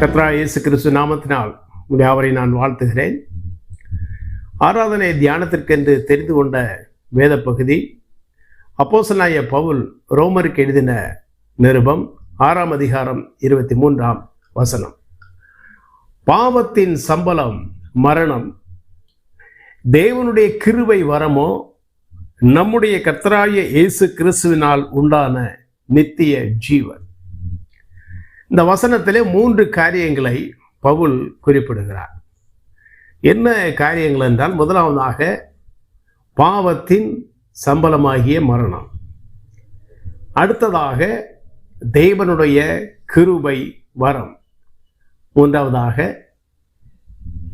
கர்த்தராகிய இயேசு கிறிஸ்து நாமத்தினால் அவரை நான் வாழ்த்துகிறேன். ஆராதனை தியானத்திற்கென்று தெரிந்து கொண்ட வேத பகுதி அப்போஸ்தலனாகிய பவுல் ரோமருக்கு எழுதின நிருபம் 6ஆம் அதிகாரம் 23ஆம் வசனம். பாவத்தின் சம்பளம் மரணம், தேவனுடைய கிருபை வரமோ நம்முடைய கர்த்தராகிய இயேசு கிறிஸ்துவினால் உண்டான நித்திய ஜீவன். இந்த வசனத்திலே 3 காரியங்களை பவுல் குறிப்பிடுகிறார். என்ன காரியங்கள் என்றால், முதலாவதாக பாவத்தின் சம்பளமாகிய மரணம், அடுத்ததாக தேவனுடைய கிருபை வரம், மூன்றாவதாக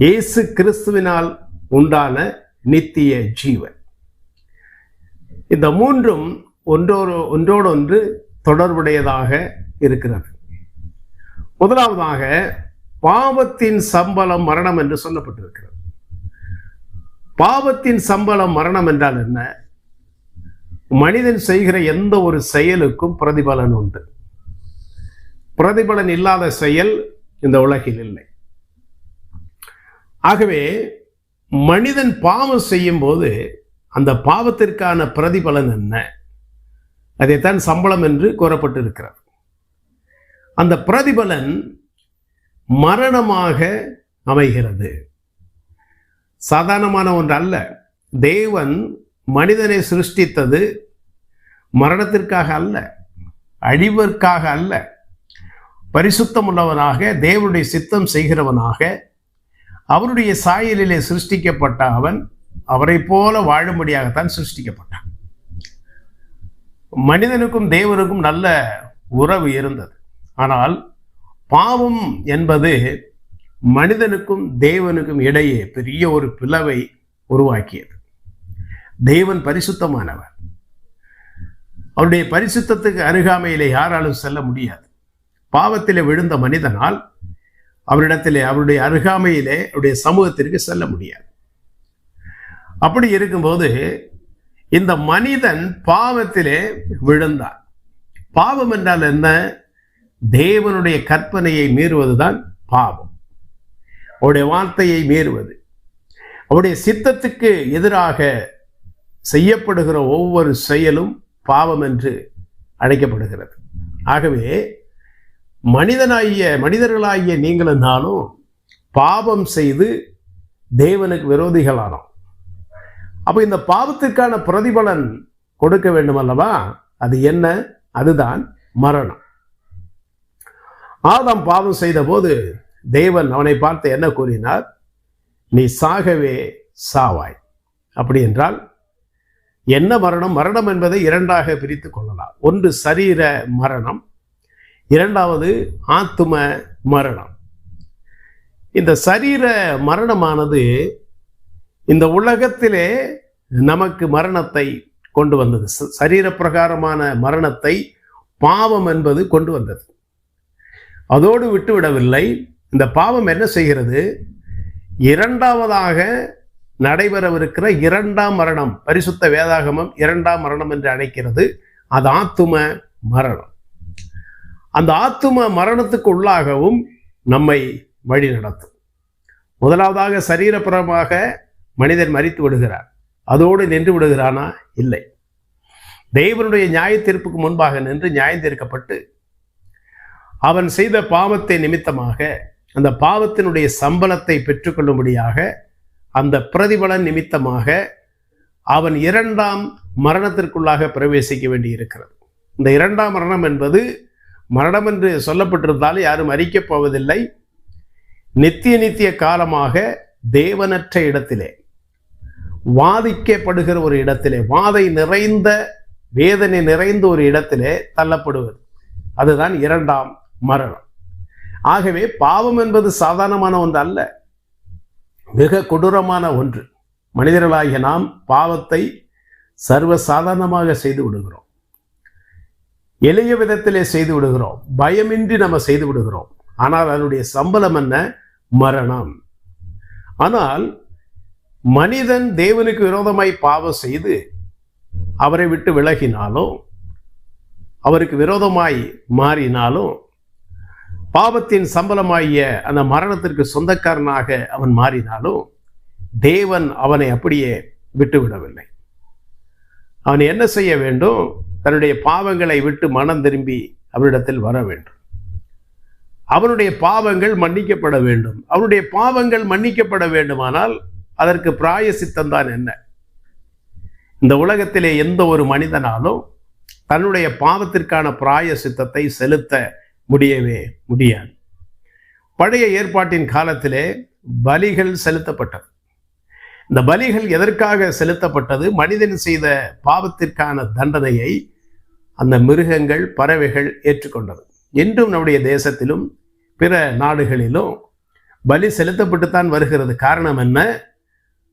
இயேசு கிறிஸ்துவினால் உண்டான நித்திய ஜீவன். இந்த மூன்றும் ஒன்றோடொன்று தொடர்புடையதாக இருக்கிறது. முதலாவதாக பாவத்தின் சம்பளம் மரணம் என்று சொல்லப்பட்டிருக்கிறது. பாவத்தின் சம்பளம் மரணம் என்றால் என்ன? மனிதன் செய்கிற எந்த ஒரு செயலுக்கும் பிரதிபலன் உண்டு. பிரதிபலன் இல்லாத செயல் இந்த உலகில் இல்லை. ஆகவே மனிதன் பாவம் செய்யும் போது அந்த பாவத்திற்கான பிரதிபலன் என்ன? அதைத்தான் சம்பளம் என்று கூறப்பட்டிருக்கிறது. அந்த பிரதிபலன் மரணமாக அமைகிறது. சாதாரணமான ஒன்று அல்ல. தேவன் மனிதனை சிருஷ்டித்தது மரணத்திற்காக அல்ல, அழிவிற்காக அல்ல. பரிசுத்தம் உள்ளவனாக, தேவனுடைய சித்தம் செய்கிறவனாக, அவருடைய சாயலிலே சிருஷ்டிக்கப்பட்ட அவன் அவரை போல வாழும்படியாகத்தான் சிருஷ்டிக்கப்பட்டான். மனிதனுக்கும் தேவனுக்கும் நல்ல உறவு இருந்தது. ஆனால் பாவம் என்பது மனிதனுக்கும் தேவனுக்கும் இடையே பெரிய ஒரு பிளவை உருவாக்கியது. தேவன் பரிசுத்தமானவர். அவருடைய பரிசுத்தத்துக்கு அருகாமையிலே யாராலும் செல்ல முடியாது. பாவத்திலே விழுந்த மனிதனால் அவரிடத்திலே, அவருடைய அருகாமையிலே, அவருடைய சமூகத்திற்கு செல்ல முடியாது. அப்படி இருக்கும்போது இந்த மனிதன் பாவத்திலே விழுந்தார். பாவம் என்றால் என்ன? தேவனுடைய கற்பனையை மீறுவதுதான் பாவம். அவருடைய வார்த்தையை மீறுவது, அவருடைய சித்தத்துக்கு எதிராக செய்யப்படுகிற ஒவ்வொரு செயலும் பாவம் என்று அழைக்கப்படுகிறது. ஆகவே மனிதர்களாகிய நீங்களும் நானும் பாவம் செய்து தேவனுக்கு விரோதிகளானோம். அப்போ இந்த பாவத்திற்கான பிரதிபலன் கொடுக்க வேண்டும் அல்லவா? அது என்ன? அதுதான் மரணம். ஆதாம் பாவம் செய்த போது தேவன் அவனை பார்த்து என்ன கூறினார்? நீ சாகவே சாவாய். அப்படி என்றால் என்ன மரணம்? மரணம் என்பதை இரண்டாக பிரித்து கொள்ளலாம். ஒன்று சரீர மரணம், இரண்டாவது ஆத்தும மரணம். இந்த சரீர மரணமானது இந்த உலகத்திலே நமக்கு மரணத்தை கொண்டு வந்தது. சரீர பிரகாரமான மரணத்தை பாவம் என்பது கொண்டு வந்தது. அதோடு விட்டுவிடவில்லை. இந்த பாவம் என்ன செய்கிறது? இரண்டாவதாக நடைபெறவிருக்கிற இரண்டாம் மரணம், பரிசுத்த வேதாகமம் இரண்டாம் மரணம் என்று அழைக்கிறது. அது ஆத்தும மரணம். அந்த ஆத்தும மரணத்துக்கு உள்ளாகவும் நம்மை வழி நடத்தும். முதலாவதாக சரீரப்புறமாக மனிதன் மரித்து விடுகிறார். அதோடு நின்று விடுகிறானா? இல்லை. தேவனுடைய நியாய தீர்ப்புக்கு முன்பாக நின்று நியாயம் தீர்க்கப்பட்டு அவன் செய்த பாவத்தை நிமித்தமாக அந்த பாவத்தினுடைய சம்பளத்தை பெற்றுக்கொள்ளும்படியாக, அந்த பிரதிபலன் நிமித்தமாக அவன் இரண்டாம் மரணத்திற்குள்ளாக பிரவேசிக்க வேண்டி இருக்கிறது. இந்த இரண்டாம் மரணம் என்பது மரணம் என்று சொல்லப்பட்டிருந்தாலும் யாரும் அறிக்கப் போவதில்லை. நித்திய காலமாக தேவனற்ற இடத்திலே, வாதிக்கப்படுகிற ஒரு இடத்திலே, வாதை நிறைந்த, வேதனை நிறைந்த ஒரு இடத்திலே தள்ளப்படுவது, அதுதான் இரண்டாம் மரணம். ஆகவே பாவம் என்பது சாதாரணமான ஒன்று அல்ல, மிக கொடூரமான ஒன்று. மனிதர்களாகிய நாம் பாவத்தை சர்வ சாதாரணமாக செய்து விடுகிறோம். எளிய விதத்திலே செய்து விடுகிறோம். பயமின்றி நம்ம செய்து விடுகிறோம். ஆனால் அதனுடைய சம்பளம் என்ன? மரணம். ஆனால் மனிதன் தேவனுக்கு விரோதமாய் பாவம் செய்து அவரை விட்டு விலகினாலும், அவருக்கு விரோதமாய் மாறினாலும், பாவத்தின் சம்பளமாகிய அந்த மரணத்திற்கு சொந்தக்காரனாக அவன் மாறினாலும் தேவன் அவனை அப்படியே விட்டுவிடவில்லை. அவன் என்ன செய்ய வேண்டும்? தன்னுடைய பாவங்களை விட்டு மனம் திரும்பி அவரிடத்தில் வர வேண்டும். அவனுடைய பாவங்கள் மன்னிக்கப்பட வேண்டும். அவனுடைய பாவங்கள் மன்னிக்கப்பட வேண்டுமானால் அதற்கு பிராயசித்தம் தான் என்ன? இந்த உலகத்திலே எந்த ஒரு மனிதனாலும் தன்னுடைய பாவத்திற்கான பிராயசித்தத்தை செலுத்த முடியவே முடியாது. பழைய ஏற்பாட்டின் காலத்திலே பலிகள் செலுத்தப்பட்டது. இந்த பலிகள் எதற்காக செலுத்தப்பட்டது? மனிதன் செய்த பாவத்திற்கான தண்டனையை அந்த மிருகங்கள், பறவைகள் ஏற்றுக்கொண்டது. இன்றும் நம்முடைய தேசத்திலும் பிற நாடுகளிலும் பலி செலுத்தப்பட்டுத்தான் வருகிறது. காரணம் என்ன?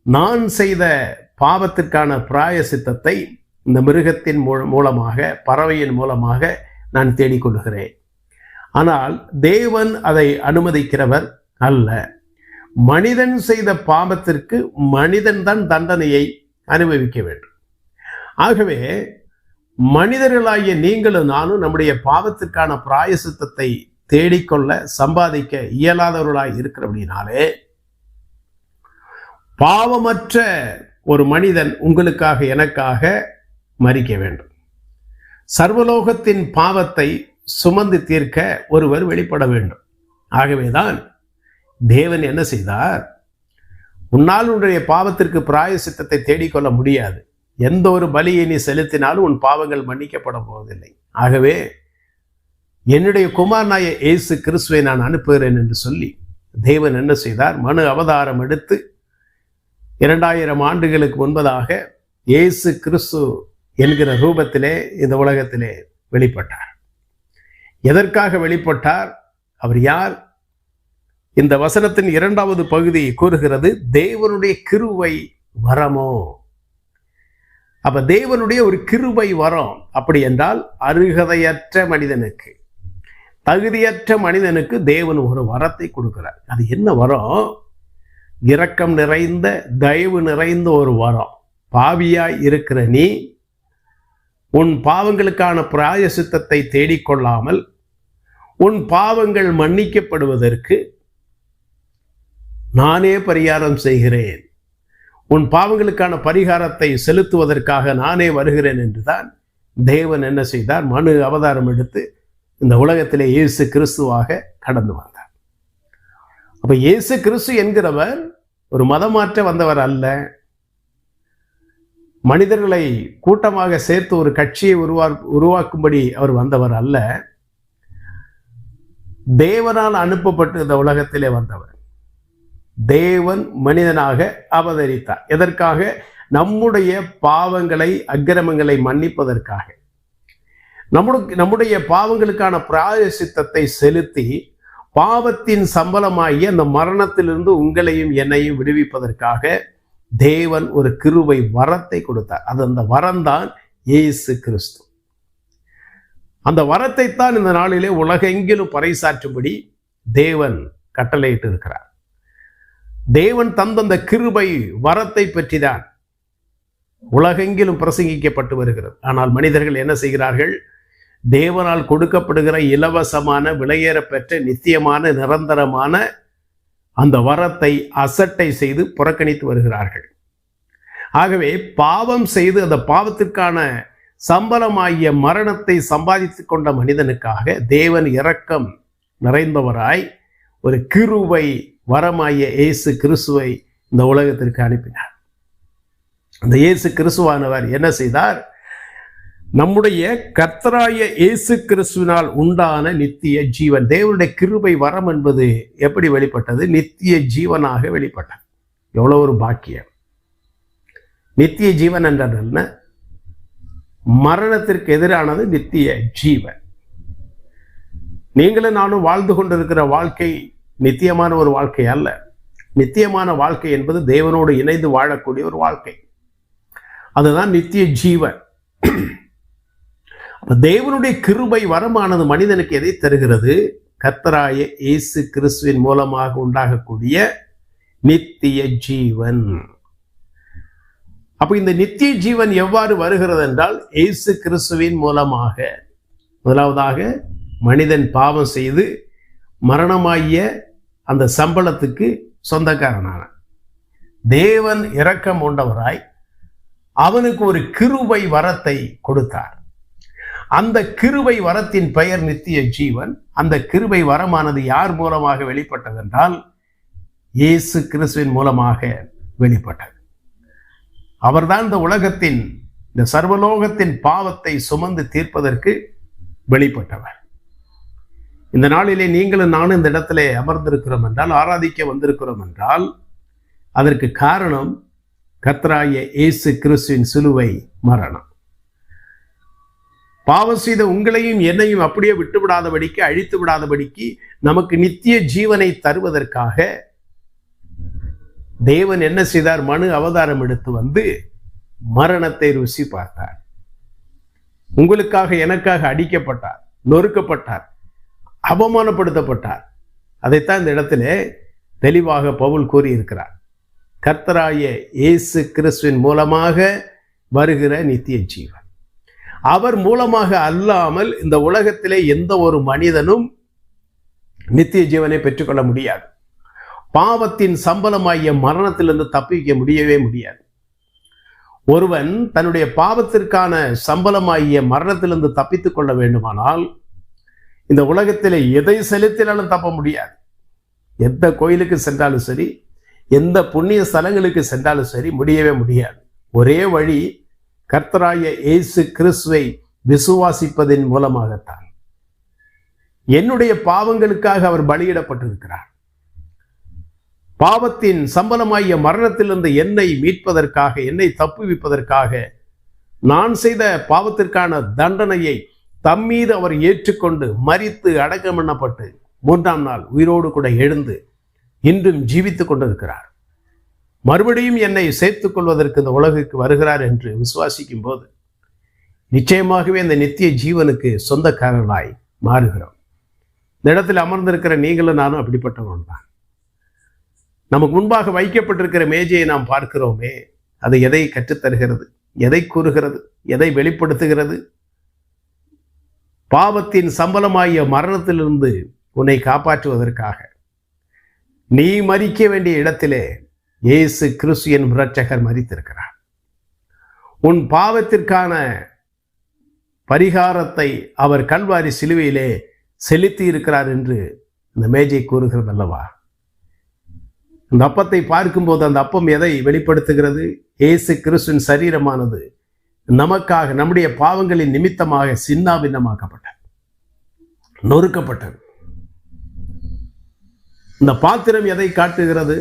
நான் செய்த பாவத்திற்கான பிராயசித்தத்தை இந்த மிருகத்தின் மூலமாக, பறவையின் மூலமாக நான் தேடிக்கொள்கிறேன். ஆனால் தேவன் அதை அனுமதிக்கிறவர் அல்ல. மனிதன் செய்த பாவத்திற்கு மனிதன் தான் தண்டனையை அனுபவிக்க வேண்டும். ஆகவே மனிதர்களாகிய நீங்களும் நானும் நம்முடைய பாவத்திற்கான பிராயசித்தத்தை தேடிக்கொள்ள, சம்பாதிக்க இயலாதவர்களாய் இருக்கிறபடினாலே பாவமற்ற ஒரு மனிதன் உங்களுக்காக, எனக்காக மரிக்க வேண்டும். சர்வலோகத்தின் பாவத்தை சுமந்து தீர்க்க ஒருவர் வெளிப்பட வேண்டும். ஆகவேதான் தேவன் என்ன செய்தார்? உன்னால் உன்னுடைய பாவத்திற்கு பிராயசித்தத்தை தேடிக்கொள்ள முடியாது. எந்த ஒரு பலியை நீ செலுத்தினாலும் உன் பாவங்கள் மன்னிக்கப்பட போவதில்லை. ஆகவே என்னுடைய குமாரனாய இயேசு கிறிஸ்துவை நான் அனுப்புகிறேன் என்று சொல்லி தேவன் என்ன செய்தார்? மனு அவதாரம் எடுத்து 2000 ஆண்டுகளுக்கு முன்பதாக இயேசு கிறிஸ்து என்கிற ரூபத்திலே இந்த உலகத்திலே வெளிப்பட்டார். எதற்காக வெளிப்பட்டார்? அவர் யார்? இந்த வசனத்தின் 2வது பகுதி கூறுகிறது, தேவனுடைய கிருபை வரமோ. அப்ப தேவனுடைய ஒரு கிருபை வரம். அப்படி என்றால் அருகதையற்ற மனிதனுக்கு, தகுதியற்ற மனிதனுக்கு தேவன் ஒரு வரத்தை கொடுக்கிறார். அது என்ன வரம்? இரக்கம் நிறைந்த, தயவு நிறைந்த ஒரு வரம். பாவியாய் இருக்கிற நீ உன் பாவங்களுக்கான பிராயசித்தத்தை தேடிக்கொள்ளாமல் உன் பாவங்கள் மன்னிக்கப்படுவதற்கு நானே பரிகாரம் செய்கிறேன், உன் பாவங்களுக்கான பரிகாரத்தை செலுத்துவதற்காக நானே வருகிறேன் என்றுதான் தேவன் என்ன செய்தார்? மனு அவதாரம் எடுத்து இந்த உலகத்திலே இயேசு கிறிஸ்துவாக கடந்து வந்தார். அப்ப இயேசு கிறிஸ்து என்கிறவர் ஒரு மதமாற்ற வந்தவர் அல்ல. மனிதர்களை கூட்டமாக சேர்த்து ஒரு கட்சியை உருவாக்கும்படி அவர் வந்தவர் அல்ல. தேவனால் அனுப்பப்பட்டு இந்த உலகத்திலே வந்தவர். தேவன் மனிதனாக அவதரித்தார். எதற்காக? நம்முடைய பாவங்களை, அக்கிரமங்களை மன்னிப்பதற்காக. நம்முடைய பாவங்களுக்கான பிராயசித்தத்தை செலுத்தி பாவத்தின் சம்பளமாகிய அந்த மரணத்திலிருந்து உங்களையும் என்னையும் விடுவிப்பதற்காக தேவன் ஒரு கிருபை வரத்தை கொடுத்தார். அது அந்த வரம்தான் இயேசு கிறிஸ்து. அந்த வரத்தை தான் இந்த நாளிலே உலகெங்கிலும் பறைசாற்றும்படி தேவன் கட்டளையிட்டு இருக்கிறார். தேவன் தந்த கிருபை வரத்தை பற்றிதான் உலகெங்கிலும் பிரசங்கிக்கப்பட்டு வருகிறது. ஆனால் மனிதர்கள் என்ன செய்கிறார்கள்? தேவனால் கொடுக்கப்படுகிற இலவசமான, விலையேற பெற்ற, நித்தியமான, நிரந்தரமான அந்த வரத்தை அசட்டை செய்து புறக்கணித்து வருகிறார்கள். ஆகவே பாவம் செய்து அந்த பாவத்திற்கான சம்பளமாகிய மரணத்தை சம்பாதித்துக் கொண்ட மனிதனுக்காக தேவன் இரக்கம் நிறைந்தவராய் ஒரு கிருபை வரமாகிய இயேசு கிறிஸ்துவை இந்த உலகத்திற்கு அனுப்பினார். அந்த இயேசு கிறிஸ்துவானவர் என்ன செய்தார்? நம்முடைய கர்த்தராய இயேசு கிறிஸ்துவினால் உண்டான நித்திய ஜீவன். தேவனுடைய கிருபை வரம் என்பது எப்படி வெளிப்பட்டது? நித்திய ஜீவனாக வெளிப்பட்டது. எவ்வளவு ஒரு பாக்கியம்! நித்திய ஜீவன் என்றால் என்ன? மரணத்திற்கு எதிரானது நித்திய ஜீவன். நீங்களும் நானும் வாழ்ந்து கொண்டிருக்கிற வாழ்க்கை நித்தியமான ஒரு வாழ்க்கை அல்ல. நித்தியமான வாழ்க்கை என்பது தேவனோடு இணைந்து வாழக்கூடிய ஒரு வாழ்க்கை. அதுதான் நித்திய ஜீவன். தேவனுடைய கிருபை வரமானது மனிதனுக்கு எதை தருகிறது? கர்த்தராய இயேசு கிறிஸ்துவின் மூலமாக உண்டாகக்கூடிய நித்திய ஜீவன். அப்ப இந்த நித்திய ஜீவன் எவ்வாறு வருகிறது என்றால் இயேசு கிறிஸ்துவின் மூலமாக. முதலாவதாக மனிதன் பாவம் செய்து மரணமாகிய அந்த சம்பளத்துக்கு சொந்தக்காரனான. தேவன் இரக்கம் உண்டவராய் அவனுக்கு ஒரு கிருபை வரத்தை கொடுத்தார். அந்த கிருபை வரத்தின் பெயர் நித்திய ஜீவன். அந்த கிருபை வரமானது யார் மூலமாக வெளிப்பட்டதென்றால் இயேசு கிறிஸ்துவின் மூலமாக வெளிப்பட்டது. அவர்தான் இந்த உலகத்தின், இந்த சர்வலோகத்தின் பாவத்தை சுமந்து தீர்ப்பதற்கு வெளிப்பட்டவர். இந்த நாளிலே நீங்களும் நானும் இந்த இடத்திலே அமர்ந்திருக்கிறோம் என்றால், ஆராதிக்க வந்திருக்கிறோம் என்றால், அதற்கு காரணம் கர்த்தராகிய இயேசு கிறிஸ்துவின் சிலுவை மரணம். பாவம் செய்த உங்களையும் என்னையும் அப்படியே விட்டுவிடாதபடிக்கு, அழித்து விடாதபடிக்கு, நமக்கு நித்திய ஜீவனை தருவதற்காக தேவன் என்ன செய்தார்? மனு அவதாரம் எடுத்து வந்து மரணத்தை ருசி பார்த்தார். உங்களுக்காக எனக்காக அடிக்கப்பட்டார், நொறுக்கப்பட்டார், அவமானப்படுத்தப்பட்டார். அதைத்தான் இந்த இடத்திலே தெளிவாக பவுல் கூறியிருக்கிறார். கர்த்தராகிய இயேசு கிறிஸ்துவின் மூலமாக வருகிற நித்திய ஜீவன். அவர் மூலமாக அல்லாமல் இந்த உலகத்திலே எந்த ஒரு மனிதனும் நித்திய ஜீவனை பெற்றுக்கொள்ள முடியாது. பாவத்தின் சம்பளமாகிய மரணத்திலிருந்து தப்பிக்க முடியவே முடியாது. ஒருவன் தன்னுடைய பாவத்திற்கான சம்பளமாகிய மரணத்திலிருந்து தப்பித்துக் கொள்ள வேண்டுமானால் இந்த உலகத்திலே எதை செலுத்தினாலும் தப்ப முடியாது. எந்த கோயிலுக்கு சென்றாலும் சரி, எந்த புண்ணிய ஸ்தலங்களுக்கு சென்றாலும் சரி, முடியவே முடியாது. ஒரே வழி கர்த்தராகிய இயேசு கிறிஸ்துவை விசுவாசிப்பதின் மூலமாகத்தான். என்னுடைய பாவங்களுக்காக அவர் பலியிடப்பட்டிருக்கிறார். பாவத்தின் சம்பளமாகிய மரணத்திலிருந்து என்னை மீட்பதற்காக, என்னை தப்புவிப்பதற்காக, நான் செய்த பாவத்திற்கான தண்டனையை தம்மீது அவர் ஏற்றுக்கொண்டு மரித்து அடக்கம் பண்ணப்பட்டு 3ஆம் நாள் உயிரோடு கூட எழுந்து இன்றும் ஜீவித்துக் கொண்டிருக்கிறார். மறுபடியும் என்னை சேர்த்துக் கொள்வதற்கு இந்த உலகுக்கு வருகிறார் என்று விசுவாசிக்கும் போது நிச்சயமாகவே இந்த நித்திய ஜீவனுக்கு சொந்தக்காரர்களாய் மாறுகிறோம். இந்த இடத்தில் அமர்ந்திருக்கிற நீங்களும் நானும் அப்படிப்பட்டவன் தான். நமக்கு முன்பாக வைக்கப்பட்டிருக்கிற மேஜையை நாம் பார்க்கிறோமே, அது எதை கற்றுத்தருகிறது? எதை கூறுகிறது? எதை வெளிப்படுத்துகிறது? பாவத்தின் சம்பளமாகிய மரணத்திலிருந்து உன்னை காப்பாற்றுவதற்காக நீ மரிக்க வேண்டிய இடத்திலே இயேசு கிறிஸ்து என் இரட்சகர் மரித்திருக்கிறார். உன் பாவத்திற்கான பரிகாரத்தை அவர் கல்வாரி சிலுவையிலே செலுத்தி இருக்கிறார் என்று இந்த மேஜை கூறுகிறது அல்லவா? அந்த அப்பத்தை பார்க்கும்போது அந்த அப்பம் எதை வெளிப்படுத்துகிறது? இயேசு கிறிஸ்துவின் சரீரமானது நமக்காக, நம்முடைய பாவங்களின் நிமித்தமாக சின்னாபின்னமாக்கப்பட்டது, நொறுக்கப்பட்டது. இந்த பாத்திரம் எதை காட்டுகிறது?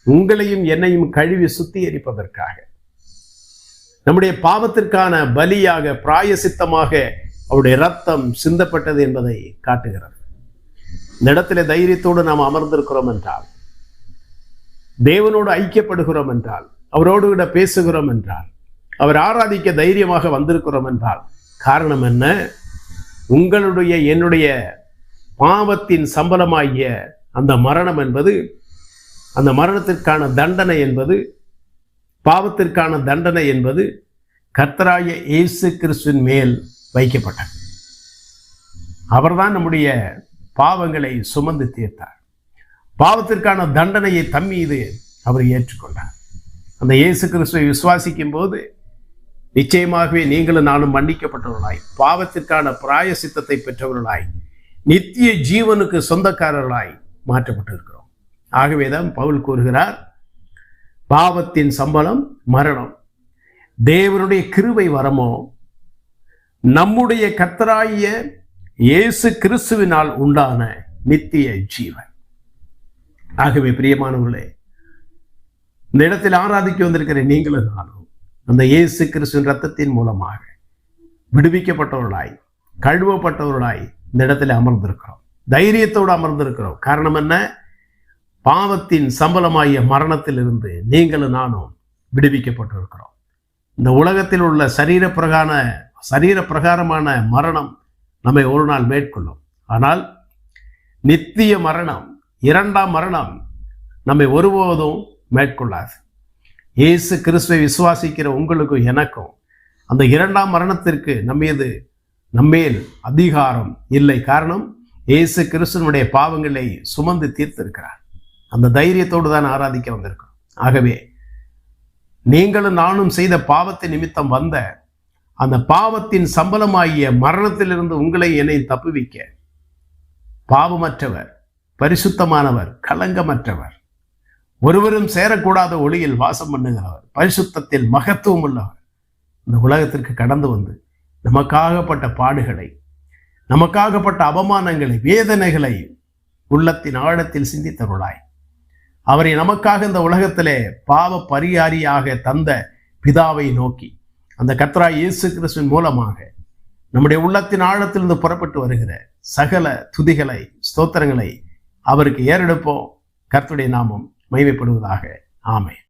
உங்களையும் என்னையும் கழுவி சுத்திகரிப்பதற்காக, நம்முடைய பாவத்திற்கான பலியாக, பிராயசித்தமாக அவருடைய இரத்தம் சிந்தப்பட்டது என்பதை காட்டுகிறது. இந்த இடத்துல தைரியத்தோடு நாம் அமர்ந்திருக்கிறோம் என்றால், தேவனோடு ஐக்கியப்படுகிறோம் என்றால், அவரோடு கூட பேசுகிறோம் என்றால், அவர் ஆராதிக்க தைரியமாக வந்திருக்கிறோம் என்றால், காரணம் என்ன? உங்களுடைய என்னுடைய பாவத்தின் சம்பளமாகிய அந்த மரணம் என்பது, அந்த மரணத்திற்கான தண்டனை என்பது, பாவத்திற்கான தண்டனை என்பது கர்த்தராகிய இயேசு கிறிஸ்துவின் மேல் வைக்கப்பட்டது. அவர்தான் நம்முடைய பாவங்களை சுமந்து தீர்த்தார். பாவத்திற்கான தண்டனையை தம்மீது அவர் ஏற்றுக்கொண்டார். அந்த இயேசு கிறிஸ்துவை விசுவாசிக்கும் போது நிச்சயமாகவே நீங்களும் நானும் மன்னிக்கப்பட்டவர்களாய், பாவத்திற்கான பிராயசித்தத்தை பெற்றவர்களாய், நித்திய ஜீவனுக்கு சொந்தக்காரர்களாய் மாற்றப்பட்டிருக்கிறோம். ஆகவேதான் பவுல் கூறுகிறார், பாவத்தின் சம்பளம் மரணம், தேவனுடைய கிருபை வரமோ நம்முடைய கர்த்தராகிய இயேசு கிறிஸ்துவினால் உண்டான நித்திய ஜீவன். ஆகவே பிரியமானவர்களே, இந்த இடத்தில் ஆராதிக்க வந்திருக்கிற நீங்களும் நானும் அந்த இயேசு கிறிஸ்துவின் இரத்தத்தின் மூலமாக விடுவிக்கப்பட்டவர்களாய், கழுவப்பட்டவர்களாய் இந்த இடத்துல அமர்ந்திருக்கிறோம். தைரியத்தோடு அமர்ந்திருக்கிறோம். காரணம் என்ன? பாவத்தின் சம்பளமாகிய மரணத்திலிருந்து நீங்களும் நானும் விடுவிக்கப்பட்டிருக்கிறோம். இந்த உலகத்தில் உள்ள சரீர பிரகாரமான மரணம் நம்மை ஒரு நாள் மேற்கொள்ளும். ஆனால் நித்திய மரணம், 2ஆம் மரணம் நம்மை ஒருபோதும் மேற்கொள்ளாது. இயேசு கிறிஸ்துவை விசுவாசிக்கிற உங்களுக்கும் எனக்கும் அந்த 2ஆம் மரணத்திற்கு நம்மேல் அதிகாரம் இல்லை. காரணம், இயேசு கிறிஸ்துவனுடைய பாவங்களை சுமந்து தீர்த்திருக்கிறார். அந்த தைரியத்தோடு தான் ஆராதிக்க வந்திருக்கிறோம். ஆகவே நீங்களும் நானும் செய்த பாவத்தின் நிமித்தம் வந்த அந்த பாவத்தின் சம்பளமாகிய மரணத்திலிருந்து உங்களை என்னை தப்புவிக்க பாவமற்றவர், பரிசுத்தமானவர், களங்கமற்றவர், ஒருவரும் சேரக்கூடாத ஒளியில் வாசம் பண்ணுகிறவர், பரிசுத்தத்தில் மகத்துவம் உள்ளவர் இந்த உலகத்திற்கு கடந்து வந்து நமக்காகப்பட்ட பாடுகளை, நமக்காகப்பட்ட அவமானங்களை, வேதனைகளை உள்ளத்தின் ஆழத்தில் சிந்தித்தவர்களாய் அவரை நமக்காக இந்த உலகத்திலே பாவ பரிகாரியாக தந்த பிதாவை நோக்கி அந்த கர்த்தராகிய இயேசு கிறிஸ்துவின் மூலமாக நம்முடைய உள்ளத்தின் ஆழத்திலிருந்து புறப்பட்டு வருகிற சகல துதிகளை, ஸ்தோத்திரங்களை அவருக்கு ஏறெடுப்போம். கர்த்தருடைய நாமம் மகிமைப்படுவதாக. ஆமென்.